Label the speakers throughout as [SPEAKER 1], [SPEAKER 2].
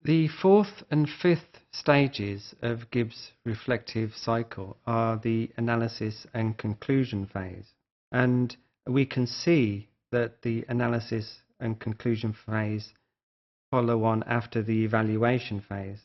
[SPEAKER 1] The fourth and fifth stages of Gibbs' reflective cycle are the analysis and conclusion phase. And we can see that the analysis and conclusion phase follow on after the evaluation phase.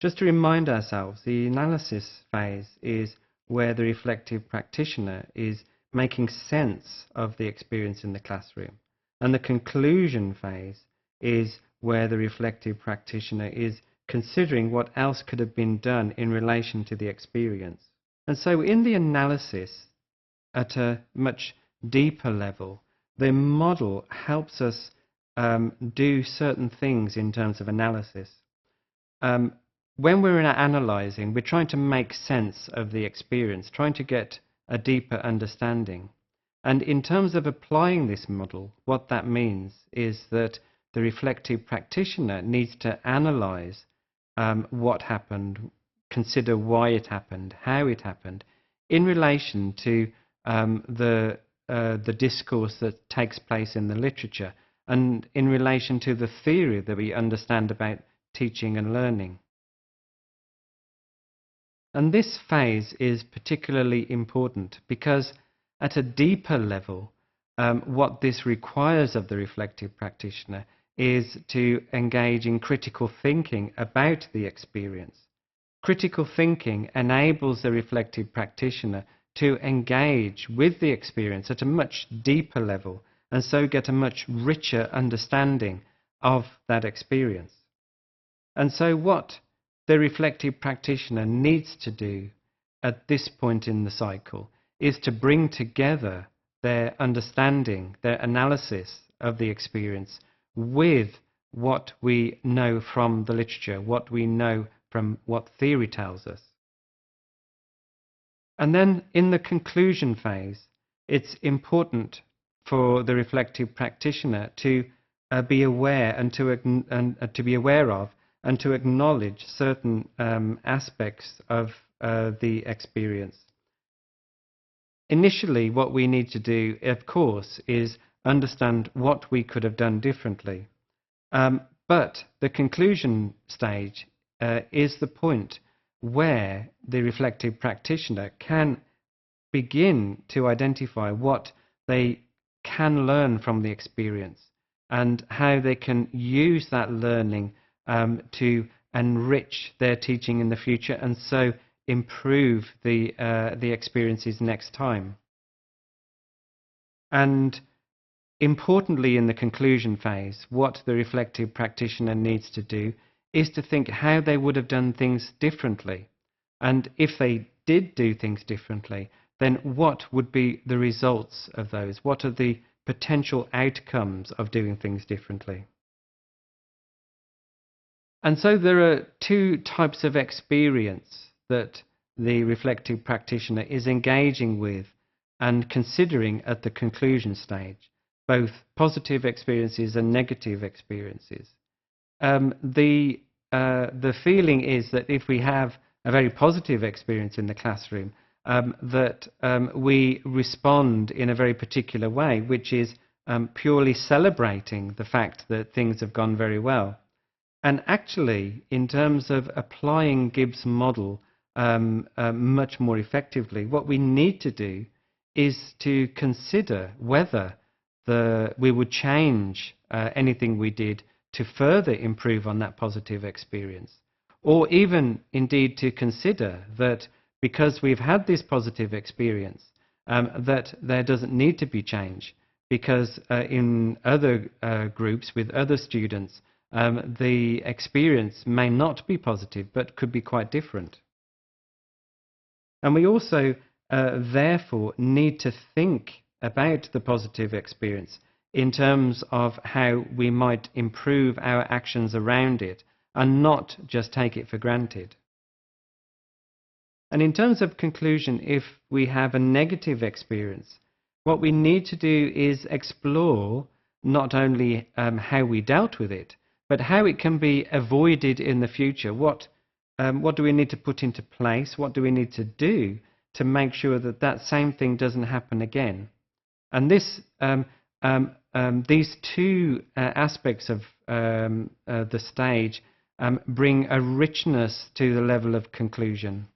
[SPEAKER 1] Just to remind ourselves, the analysis phase is where the reflective practitioner is making sense of the experience in the classroom. And the conclusion phase is where the reflective practitioner is considering what else could have been done in relation to the experience. And so in the analysis, at a much deeper level, the model helps us do certain things in terms of analysis. When we're analyzing, we're trying to make sense of the experience, trying to get a deeper understanding. And in terms of applying this model, what that means is that the reflective practitioner needs to analyze what happened, consider why it happened, how it happened, in relation to the discourse that takes place in the literature, and in relation to the theory that we understand about teaching and learning. And this phase is particularly important because at a deeper level, what this requires of the reflective practitioner is to engage in critical thinking about the experience. Critical thinking enables the reflective practitioner to engage with the experience at a much deeper level and so get a much richer understanding of that experience. And so what the reflective practitioner needs to do at this point in the cycle is to bring together their understanding, their analysis of the experience with what we know from the literature, what we know from what theory tells us. And then in the conclusion phase, it's important for the reflective practitioner to be aware and to be aware of and to acknowledge certain aspects of the experience. Initially, what we need to do, of course, is understand what we could have done differently. But the conclusion stage is the point where the reflective practitioner can begin to identify what they can learn from the experience and how they can use that learning to enrich their teaching in the future and so improve the experiences next time. And importantly, in the conclusion phase, what the reflective practitioner needs to do is to think how they would have done things differently. And if they did do things differently, then what would be the results of those? What are the potential outcomes of doing things differently? And so there are two types of experience that the reflective practitioner is engaging with and considering at the conclusion stage, both positive experiences and negative experiences. The feeling is that if we have a very positive experience in the classroom, that we respond in a very particular way, which is purely celebrating the fact that things have gone very well. And actually, in terms of applying Gibbs' model much more effectively, what we need to do is to consider whether we would change anything we did to further improve on that positive experience. Or even, indeed, to consider that because we've had this positive experience, that there doesn't need to be change, because in other groups with other students, the experience may not be positive, but could be quite different. And we also, therefore, need to think about the positive experience in terms of how we might improve our actions around it and not just take it for granted. And in terms of conclusion, if we have a negative experience, what we need to do is explore not only how we dealt with it, but how it can be avoided in the future. What do we need to put into place? What do we need to do to make sure that that same thing doesn't happen again? And this, these two aspects of the stage bring a richness to the level of conclusion.